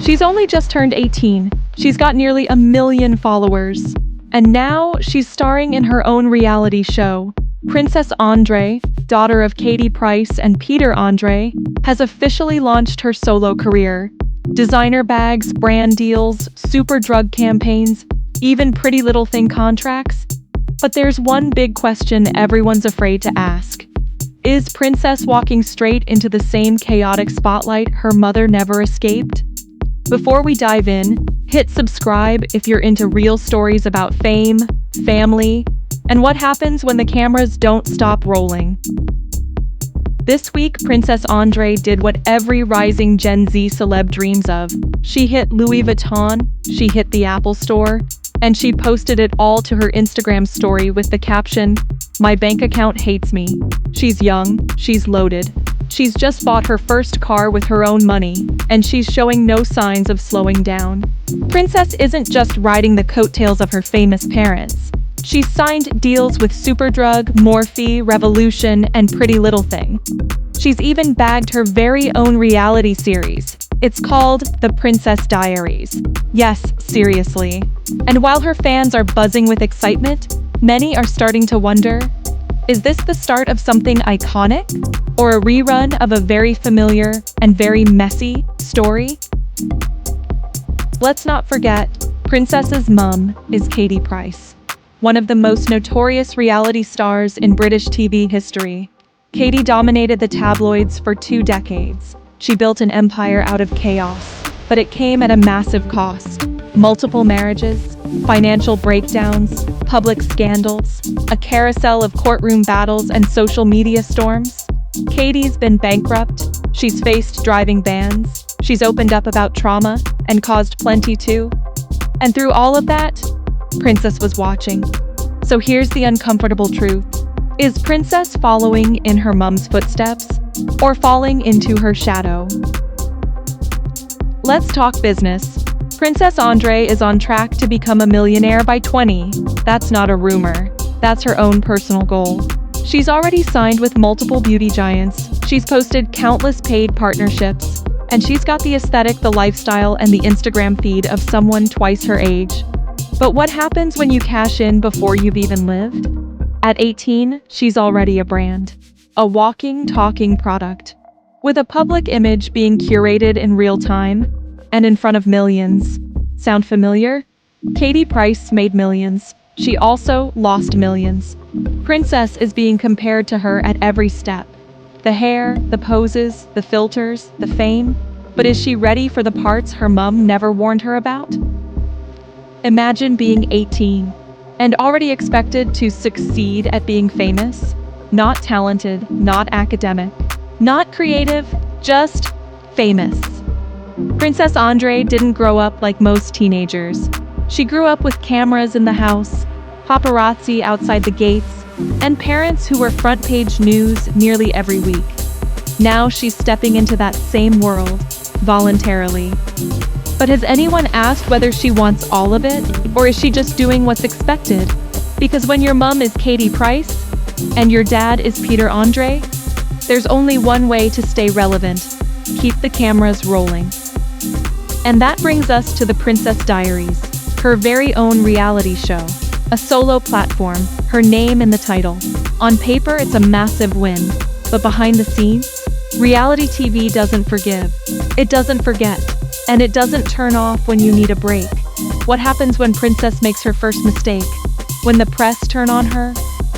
She's only just turned 18. She's got nearly 1 million followers. And now she's starring in her own reality show. Princess Andre, daughter of Katie Price and Peter Andre, has officially launched her solo career. Designer bags, brand deals, Superdrug campaigns, even PrettyLittleThing contracts. But there's one big question everyone's afraid to ask. Is Princess walking straight into the same chaotic spotlight her mother never escaped? Before we dive in, hit subscribe if you're into real stories about fame, family, and what happens when the cameras don't stop rolling. This week, Princess Andre did what every rising Gen Z celeb dreams of. She hit Louis Vuitton, she hit the Apple Store, and she posted it all to her Instagram story with the caption, "My bank account hates me." She's young, she's loaded. She's just bought her first car with her own money, and she's showing no signs of slowing down. Princess isn't just riding the coattails of her famous parents. She's signed deals with Superdrug, Morphe, Revolution, and PrettyLittleThing. She's even bagged her very own reality series. It's called The Princess Diaries. Yes, seriously. And while her fans are buzzing with excitement, many are starting to wonder, is this the start of something iconic? Or a rerun of a very familiar and very messy story? Let's not forget, Princess's mum is Katie Price, one of the most notorious reality stars in British TV history. Katie dominated the tabloids for 2 decades. She built an empire out of chaos, but it came at a massive cost. Multiple marriages, financial breakdowns, public scandals, a carousel of courtroom battles and social media storms. Katie's been bankrupt, she's faced driving bans, she's opened up about trauma and caused plenty too. And through all of that, Princess was watching. So here's the uncomfortable truth. Is Princess following in her mom's footsteps or falling into her shadow? Let's talk business. Princess Andre is on track to become a millionaire by 20. That's not a rumor. That's her own personal goal. She's already signed with multiple beauty giants. She's posted countless paid partnerships. And she's got the aesthetic, the lifestyle, and the Instagram feed of someone twice her age. But what happens when you cash in before you've even lived? At 18, she's already a brand. A walking, talking product. With a public image being curated in real time, and in front of millions. Sound familiar? Katie Price made millions. She also lost millions. Princess is being compared to her at every step. The hair, the poses, the filters, the fame. But is she ready for the parts her mom never warned her about? Imagine being 18 and already expected to succeed at being famous. Not talented, not academic, not creative, just famous. Princess Andre didn't grow up like most teenagers. She grew up with cameras in the house, paparazzi outside the gates, and parents who were front-page news nearly every week. Now she's stepping into that same world, voluntarily. But has anyone asked whether she wants all of it, or is she just doing what's expected? Because when your mom is Katie Price, and your dad is Peter Andre, there's only one way to stay relevant. Keep the cameras rolling. And that brings us to The Princess Diaries, her very own reality show. A solo platform, her name in the title. On paper, it's a massive win. But behind the scenes, reality TV doesn't forgive. It doesn't forget. And it doesn't turn off when you need a break. What happens when Princess makes her first mistake? When the press turn on her?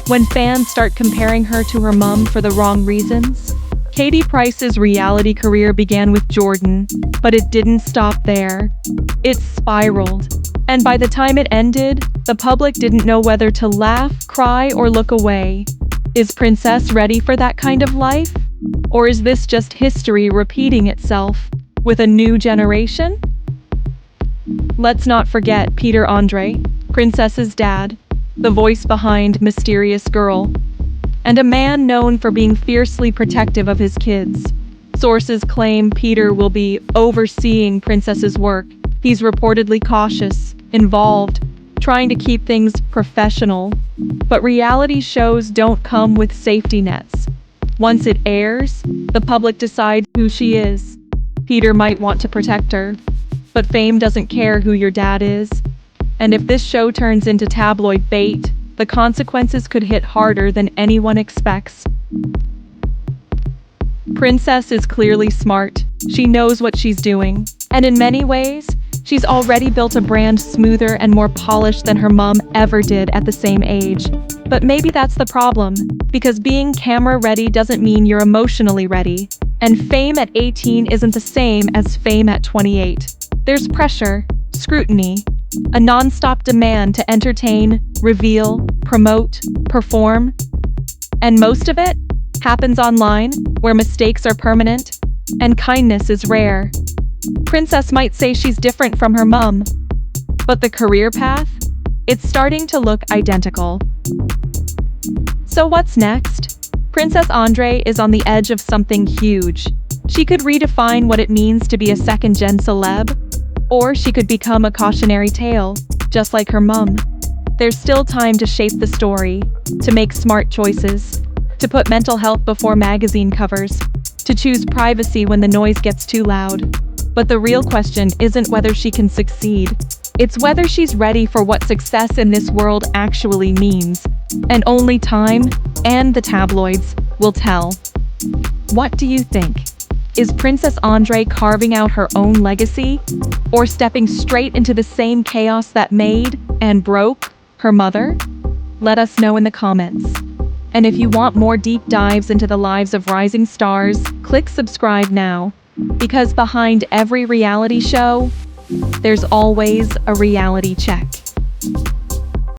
When fans start comparing her to her mom for the wrong reasons? Katie Price's reality career began with Jordan, but it didn't stop there. It spiraled. And by the time it ended, the public didn't know whether to laugh, cry, or look away. Is Princess ready for that kind of life? Or is this just history repeating itself with a new generation? Let's not forget Peter Andre, Princess's dad, the voice behind Mysterious Girl, and a man known for being fiercely protective of his kids. Sources claim Peter will be overseeing Princess's work. He's reportedly cautious, involved, trying to keep things professional. But reality shows don't come with safety nets. Once it airs, the public decides who she is. Peter might want to protect her, But fame doesn't care who your dad is. And if this show turns into tabloid bait, the consequences could hit harder than anyone expects. Princess is clearly smart. She knows what she's doing. And in many ways, she's already built a brand smoother and more polished than her mom ever did at the same age. But maybe that's the problem, because being camera ready doesn't mean you're emotionally ready. And fame at 18 isn't the same as fame at 28. There's pressure, scrutiny, a non-stop demand to entertain, reveal, promote, perform. And most of it happens online, where mistakes are permanent and kindness is rare. Princess might say she's different from her mom, but the career path? It's starting to look identical. So what's next? Princess Andre is on the edge of something huge. She could redefine what it means to be a second-gen celeb, or she could become a cautionary tale, just like her mom. There's still time to shape the story, to make smart choices, to put mental health before magazine covers, to choose privacy when the noise gets too loud. But the real question isn't whether she can succeed. It's whether she's ready for what success in this world actually means. And only time, and the tabloids, will tell. What do you think? Is Princess Andre carving out her own legacy? Or stepping straight into the same chaos that made and broke her mother? Let us know in the comments. And if you want more deep dives into the lives of rising stars, click subscribe now. Because behind every reality show, there's always a reality check.